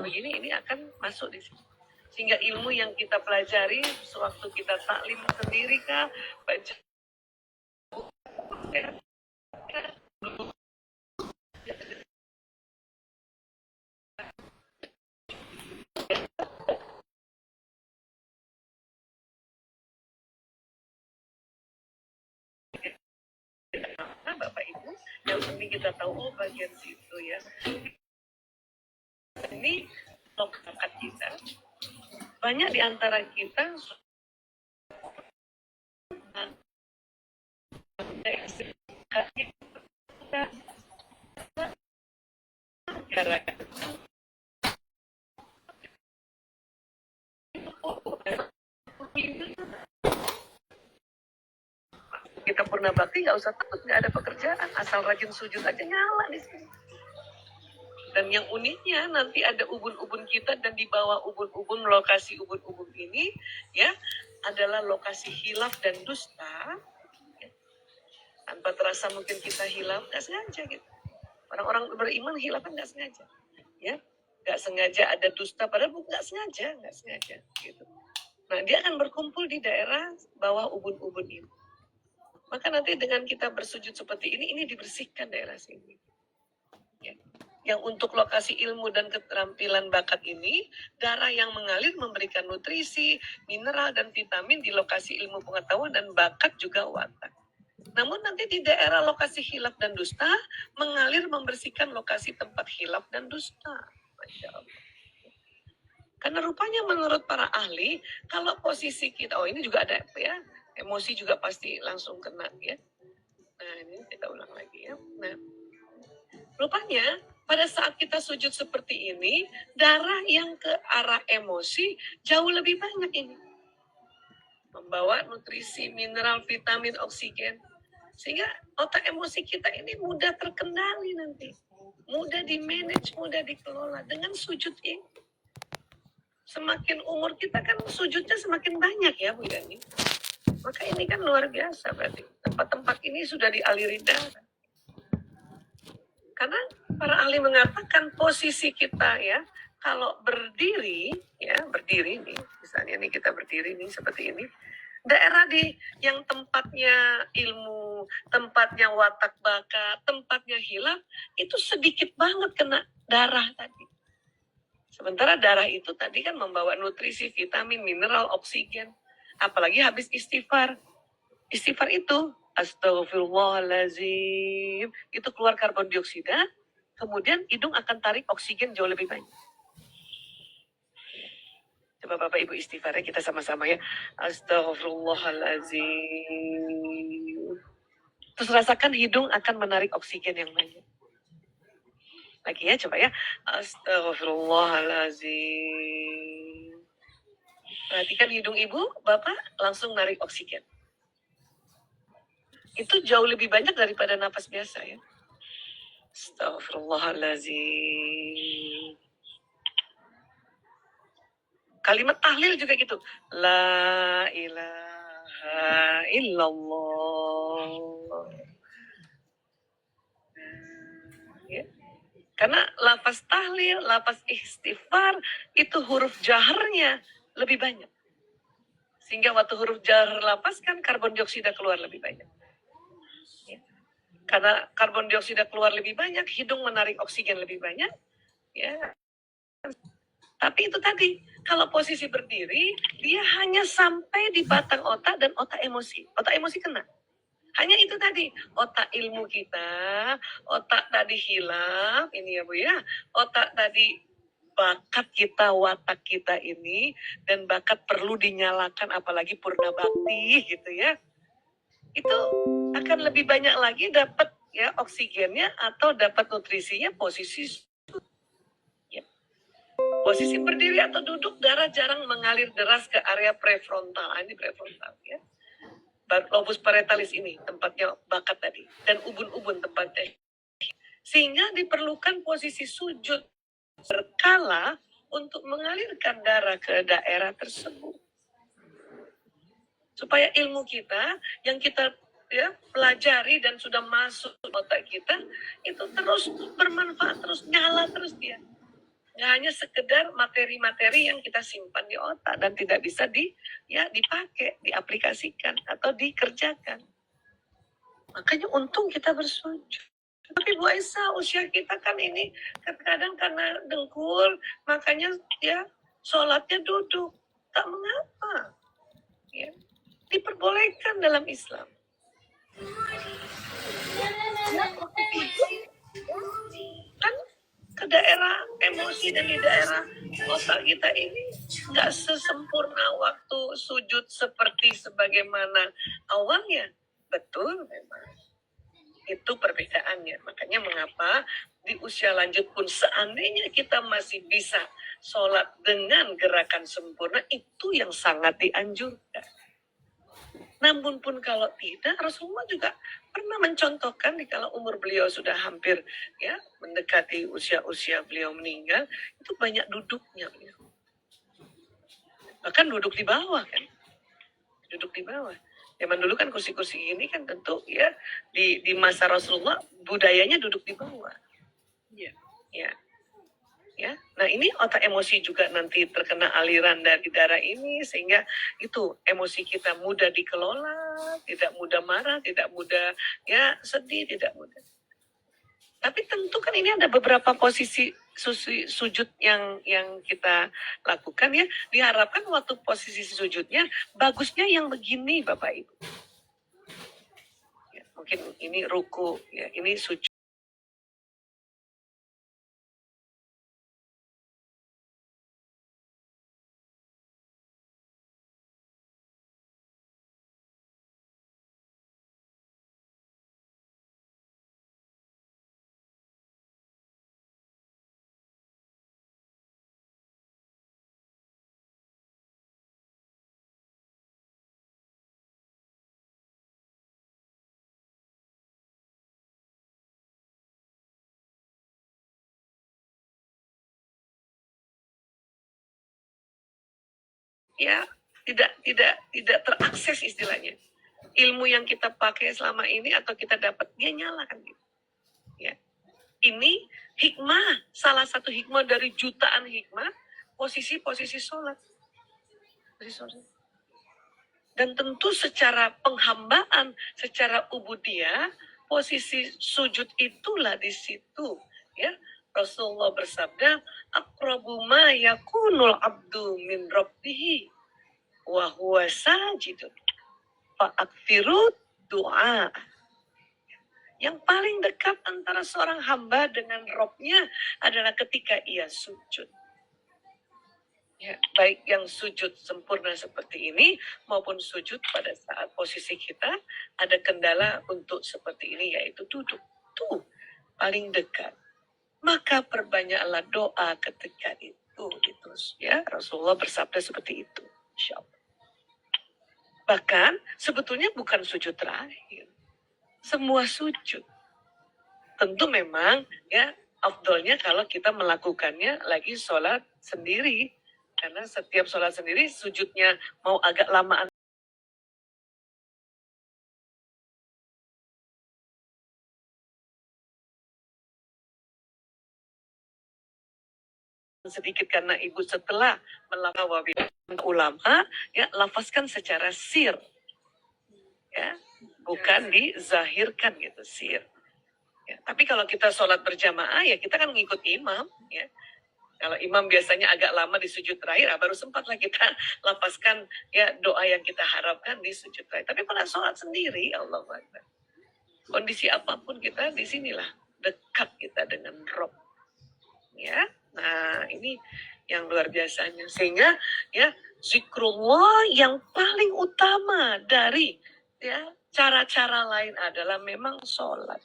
begini, ini akan masuk di sini. Sehingga ilmu yang kita pelajari sewaktu kita taklim sendiri kah, baca Bapak Ibu, yang penting kita tahu bagian situ ya. Ini bakat kita. Banyak di antara kita kita purna bakti nggak usah takut, nggak ada pekerjaan, asal rajin sujud aja nyala di sini. Dan yang uniknya nanti ada ubun-ubun kita, dan di bawah ubun-ubun, lokasi ubun-ubun ini ya adalah lokasi hilaf dan dusta. Ya. Tanpa terasa mungkin kita hilaf, nggak sengaja gitu. Orang-orang beriman hilaf kan nggak sengaja, ya, nggak sengaja ada dusta, padahal nggak sengaja gitu. Nah, dia akan berkumpul di daerah bawah ubun-ubun ini. Maka nanti dengan kita bersujud seperti ini dibersihkan daerah sini. Ya. Yang untuk lokasi ilmu dan keterampilan bakat ini, darah yang mengalir memberikan nutrisi, mineral, dan vitamin di lokasi ilmu pengetahuan dan bakat juga watak. Namun nanti di daerah lokasi hilaf dan dusta, mengalir membersihkan lokasi tempat hilaf dan dusta. Masya Allah. Karena rupanya menurut para ahli, kalau posisi kita, ini juga ada ya, emosi juga pasti langsung kena ya. Nah, ini kita ulang lagi ya. Nah, rupanya pada saat kita sujud seperti ini, darah yang ke arah emosi jauh lebih banyak ini. Membawa nutrisi, mineral, vitamin, oksigen. Sehingga otak emosi kita ini mudah terkendali nanti. Mudah di-manage, mudah dikelola dengan sujud ini. Semakin umur kita kan sujudnya semakin banyak ya Bu Yani. Maka ini kan luar biasa berarti. Tempat-tempat ini sudah dialiri darah. Karena para ahli mengatakan posisi kita ya, kalau berdiri nih, misalnya nih kita berdiri nih seperti ini, daerah di yang tempatnya ilmu, tempatnya watak bakat, tempatnya hilaf, itu sedikit banget kena darah tadi. Sementara darah itu tadi kan membawa nutrisi, vitamin, mineral, oksigen. Apalagi habis istighfar. Istighfar itu, astagfirullahaladzim, itu keluar karbon dioksida, kemudian hidung akan tarik oksigen jauh lebih banyak. Coba Bapak Ibu istighfarnya kita sama-sama ya. Astagfirullahaladzim. Terus rasakan hidung akan menarik oksigen yang banyak. Lagi ya, coba ya. Astagfirullahaladzim. Perhatikan hidung ibu, bapak langsung narik oksigen. Itu jauh lebih banyak daripada napas biasa ya. Astagfirullahaladzim. Kalimat tahlil juga gitu. La ilaha illallah. Ya. Karena lafaz tahlil, lafaz istighfar, itu huruf jaharnya lebih banyak. Sehingga waktu huruf jahar lafaz kan karbon dioksida keluar lebih banyak. Ya. Karena karbon dioksida keluar lebih banyak, hidung menarik oksigen lebih banyak. Ya. Tapi itu tadi, kalau posisi berdiri, dia hanya sampai di batang otak dan otak emosi. Otak emosi kena. Hanya itu tadi, otak ilmu kita, otak tadi hilaf, ini ya Bu ya, otak tadi bakat kita, watak kita ini, dan bakat perlu dinyalakan apalagi purna bakti gitu ya. Itu akan lebih banyak lagi dapat ya oksigennya atau dapat nutrisinya posisi ya. Posisi berdiri atau duduk, darah jarang mengalir deras ke area prefrontal. Ini prefrontal ya. Lobus parietalis ini tempatnya bakat tadi, dan ubun-ubun tempatnya, sehingga diperlukan posisi sujud berkala untuk mengalirkan darah ke daerah tersebut, supaya ilmu kita yang kita ya pelajari dan sudah masuk otak kita itu terus bermanfaat, terus nyala terus dia. Nggak hanya sekedar materi-materi yang kita simpan di otak dan tidak bisa dipakai, diaplikasikan atau dikerjakan. Makanya untung kita bersujud. Tapi Bu Aisyah, usia kita kan ini kadang karena dengkul, makanya sholatnya duduk. Tak mengapa. Ya, diperbolehkan dalam Islam. Kan ke daerah emosi dan di daerah otak kita ini nggak sesempurna waktu sujud seperti sebagaimana awalnya. Betul memang. Itu perbedaannya. Makanya mengapa di usia lanjut pun seandainya kita masih bisa sholat dengan gerakan sempurna, itu yang sangat dianjurkan. Namun pun kalau tidak, Rasulullah juga pernah mencontohkan di kala umur beliau sudah hampir mendekati usia beliau meninggal, itu banyak duduknya beliau. Bahkan duduk di bawah kan. Duduk di bawah. Zaman dulu kan kursi-kursi ini kan tentu di masa Rasulullah budayanya duduk di bawah. Ya. Nah ini otak emosi juga nanti terkena aliran dari darah ini sehingga itu emosi kita mudah dikelola, tidak mudah marah, tidak mudah sedih, tidak mudah. Tapi tentu kan ini ada beberapa posisi sujud yang kita lakukan ya. Diharapkan waktu posisi sujudnya bagusnya yang begini Bapak Ibu. Ya, mungkin ini ruku, ya, ini sujud. Ya, tidak terakses istilahnya. Ilmu yang kita pakai selama ini atau kita dapat dia nyala kan gitu. Ya. Ini hikmah, salah satu hikmah dari jutaan hikmah, posisi sholat. Dan tentu secara penghambaan, secara ubudiyah, posisi sujud itulah di situ. Ya, Rasulullah bersabda, "Aqrabu ma yakunul abdu min rabbih wa huwa sajidun fa'akthirud doa." Yang paling dekat antara seorang hamba dengan Robnya adalah ketika ia sujud. Ya, baik yang sujud sempurna seperti ini maupun sujud pada saat posisi kita ada kendala untuk seperti ini yaitu duduk. Tuh paling dekat. Maka perbanyaklah doa ketika itu ya. Rasulullah bersabda seperti itu. Insyaallah. Bahkan sebetulnya bukan sujud terakhir. Semua sujud. Tentu memang afdolnya kalau kita melakukannya lagi sholat sendiri. Karena setiap sholat sendiri sujudnya mau agak lamaan. Sedikit karena ibu setelah melakukan ulama lafazkan secara sir. Ya, bukan dizahirkan gitu sir. Ya, tapi kalau kita sholat berjamaah ya kita kan mengikut imam ya. Kalau imam biasanya agak lama di sujud terakhir, baru sempatlah kita lafazkan doa yang kita harapkan di sujud terakhir. Tapi kalau sholat sendiri, Allahu Akbar. Kondisi apapun kita di sinilah dekat kita dengan Rob. Ya, nah ini yang luar biasanya. Sehingga zikrullah yang paling utama dari cara-cara lain adalah memang sholat.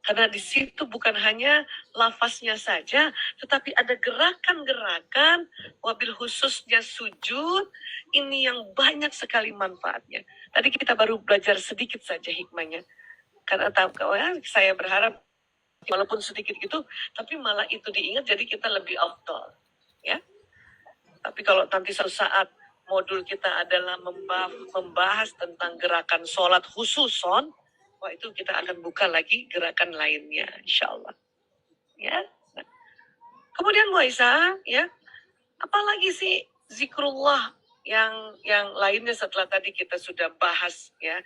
Karena di situ bukan hanya lafaznya saja, tetapi ada gerakan-gerakan, wabil khususnya sujud, ini yang banyak sekali manfaatnya. Tadi kita baru belajar sedikit saja hikmahnya. Karena saya berharap, walaupun sedikit gitu, tapi malah itu diingat, jadi kita lebih afdal. Ya. Tapi kalau nanti suatu saat modul kita adalah membahas tentang gerakan sholat khususon, itu kita akan buka lagi gerakan lainnya, insya Allah. Ya. Nah, Kemudian Bu Aisyah, ya, apalagi sih zikrullah yang lainnya setelah tadi kita sudah bahas ya,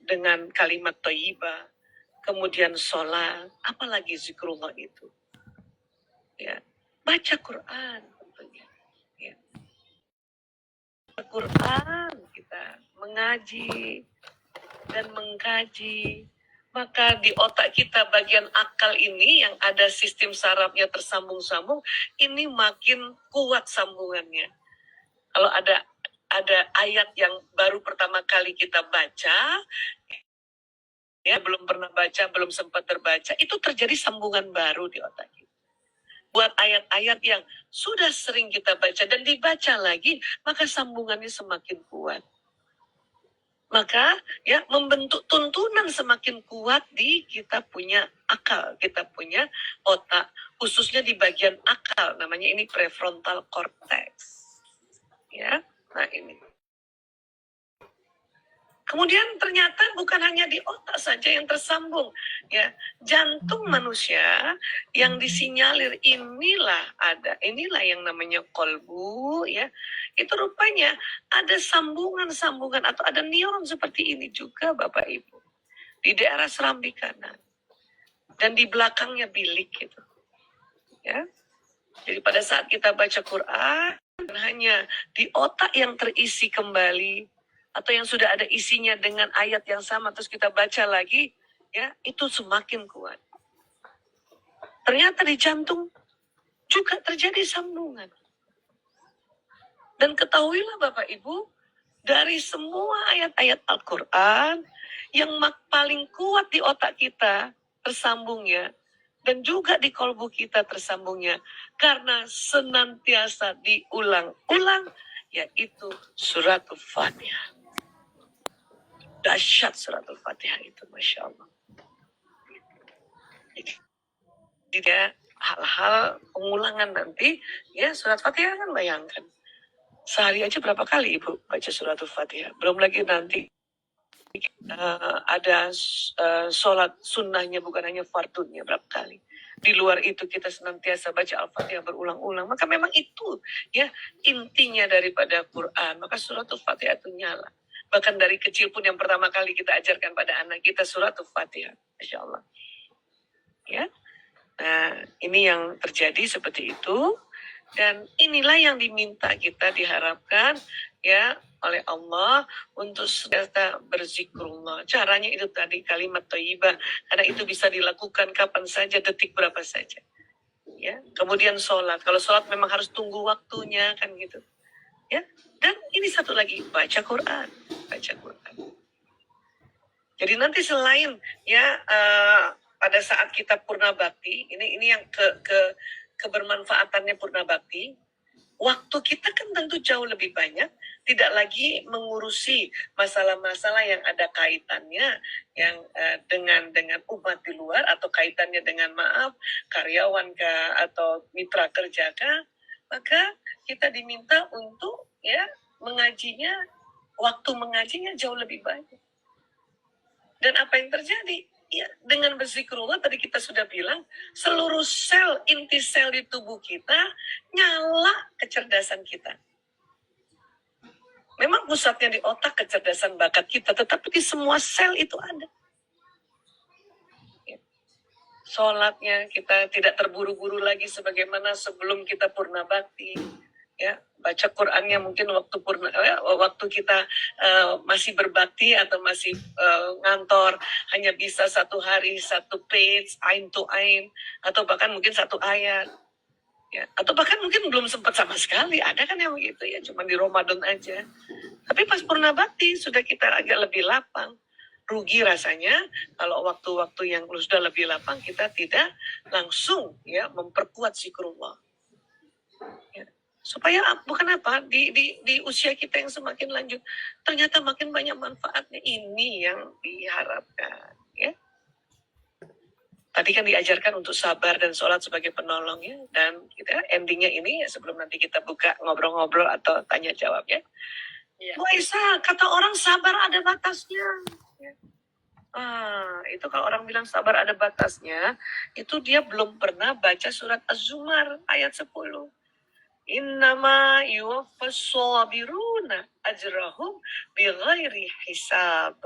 dengan kalimat thayyibah, kemudian sholat, apalagi zikrullah itu, ya, baca Quran tentunya, ya. Quran kita mengaji dan mengkaji, maka di otak kita bagian akal ini yang ada sistem sarafnya tersambung-sambung, ini makin kuat sambungannya. Kalau ada ayat yang baru pertama kali kita baca, ya belum pernah baca, belum sempat terbaca, itu terjadi sambungan baru di otak kita. Buat ayat-ayat yang sudah sering kita baca dan dibaca lagi, maka sambungannya semakin kuat. Maka ya membentuk tuntunan semakin kuat di kita punya akal, kita punya otak, khususnya di bagian akal, namanya ini prefrontal cortex. Ya, nah ini. Kemudian ternyata bukan hanya di otak saja yang tersambung, ya, jantung manusia yang disinyalir inilah yang namanya kolbu, ya, itu rupanya ada sambungan-sambungan atau ada neuron seperti ini juga Bapak Ibu di daerah serambi kanan dan di belakangnya bilik gitu, ya. Jadi pada saat kita baca Quran hanya di otak yang terisi kembali atau yang sudah ada isinya dengan ayat yang sama terus kita baca lagi, ya, itu semakin kuat. Ternyata di jantung juga terjadi sambungan. Dan ketahuilah Bapak Ibu, dari semua ayat-ayat Al-Quran yang paling kuat di otak kita tersambungnya dan juga di kolbu kita tersambungnya karena senantiasa diulang-ulang, yaitu suratul Fatihah. Dahsyat suratul Fatihah itu, Masya Allah. Jadi ya, hal-hal pengulangan nanti, ya surat Fatihah kan bayangkan. Sehari aja berapa kali Ibu baca suratul Fatihah? Belum lagi nanti ada sholat sunnahnya, bukan hanya fardunnya berapa kali. Di luar itu kita senantiasa baca Al-Fatihah berulang-ulang. Maka memang itu ya intinya daripada Quran. Maka suratul Fatihah itu nyala. Bahkan dari kecil pun yang pertama kali kita ajarkan pada anak kita suratul Fatihah. Masya Allah. Ya. Nah, ini yang terjadi seperti itu. Dan inilah yang diminta kita, diharapkan ya oleh Allah untuk senantiasa berzikrullah. Caranya itu tadi kalimat thayyibah, karena itu bisa dilakukan kapan saja, detik berapa saja. Ya, kemudian sholat. Kalau sholat memang harus tunggu waktunya kan gitu. Ya, dan ini satu lagi, baca Quran. Jadi nanti selain ya pada saat kita purna bakti, ini yang kebermanfaatannya purna bakti, waktu kita kan tentu jauh lebih banyak, tidak lagi mengurusi masalah-masalah yang ada kaitannya yang dengan umat di luar atau kaitannya dengan karyawan kah atau mitra kerja kah, maka kita diminta untuk ya waktu mengajinya jauh lebih banyak. Dan apa yang terjadi? Ya, dengan berzikrullah tadi kita sudah bilang, seluruh sel, inti sel di tubuh kita nyala kecerdasan kita. Memang pusatnya di otak kecerdasan bakat kita, tetapi di semua sel itu ada. Ya. Sholatnya kita tidak terburu-buru lagi sebagaimana sebelum kita purna bakti. Ya, baca Qurannya mungkin waktu kita masih berbakti atau masih ngantor hanya bisa satu hari satu page, ain to ain, atau bahkan mungkin satu ayat, ya, atau bahkan mungkin belum sempat sama sekali. Ada kan yang begitu ya, cuma di Ramadan aja. Tapi pas purna bakti sudah kita agak lebih lapang. Rugi rasanya kalau waktu-waktu yang sudah lebih lapang kita tidak langsung ya memperkuat zikrullah. Ya. Supaya bukan apa di usia kita yang semakin lanjut ternyata makin banyak manfaatnya. Ini yang diharapkan ya. Tadi kan diajarkan untuk sabar dan sholat sebagai penolong ya, dan kita endingnya ini ya, sebelum nanti kita buka ngobrol-ngobrol atau tanya jawab ya. Bu Aisyah, kata orang sabar ada batasnya ya. Itu kalau orang bilang sabar ada batasnya, itu dia belum pernah baca surat Az-Zumar ayat 10. Innama yuwaffas sabiruna ajrahum bighairi hisab.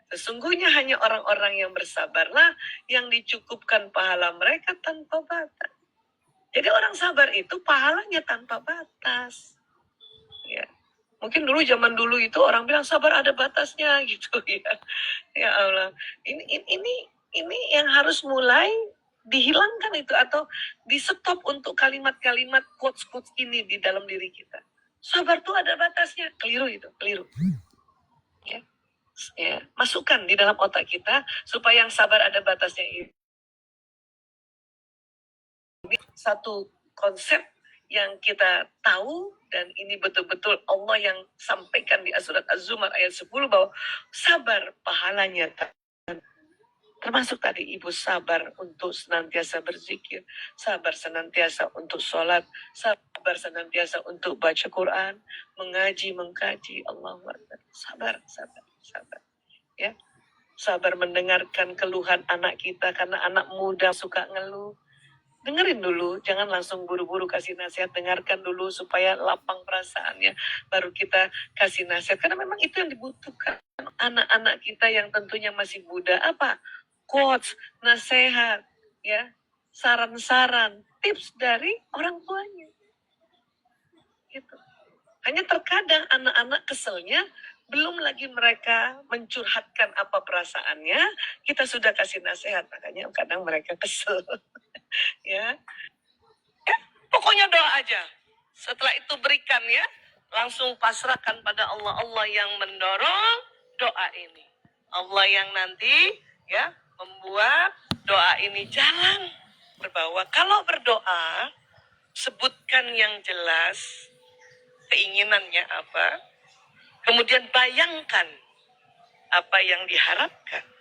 Sesungguhnya hanya orang-orang yang bersabarlah yang dicukupkan pahala mereka tanpa batas. Jadi orang sabar itu pahalanya tanpa batas. Ya. Mungkin dulu zaman dulu itu orang bilang sabar ada batasnya gitu ya. Ya Allah. Ini yang harus mulai dihilangkan itu atau di stop untuk kalimat-kalimat quotes-quotes ini di dalam diri kita. Sabar tuh ada batasnya. Keliru itu, keliru. Ya. Ya, masukkan di dalam otak kita supaya yang sabar ada batasnya ini satu konsep yang kita tahu dan ini betul-betul Allah yang sampaikan di surat Az-Zumar ayat 10 bahwa sabar pahalanya termasuk tadi ibu sabar untuk senantiasa berzikir, sabar senantiasa untuk sholat, sabar senantiasa untuk baca Quran, mengaji, mengkaji, Allahu Akbar. Sabar. Ya. Sabar mendengarkan keluhan anak kita karena anak muda suka ngeluh. Dengerin dulu, jangan langsung buru-buru kasih nasihat, dengarkan dulu supaya lapang perasaannya, baru kita kasih nasihat. Karena memang itu yang dibutuhkan anak-anak kita yang tentunya masih muda. Apa? Quotes, nasihat, ya, saran-saran, tips dari orang tuanya. Gitu. Hanya terkadang anak-anak keselnya, belum lagi mereka mencurhatkan apa perasaannya, kita sudah kasih nasihat, makanya kadang mereka kesel. Ya, pokoknya doa aja. Setelah itu berikan ya, langsung pasrahkan pada Allah. Allah yang mendorong doa ini. Allah yang nanti ya membuat doa ini jalan berbawa. Kalau berdoa, sebutkan yang jelas keinginannya apa, kemudian bayangkan apa yang diharapkan.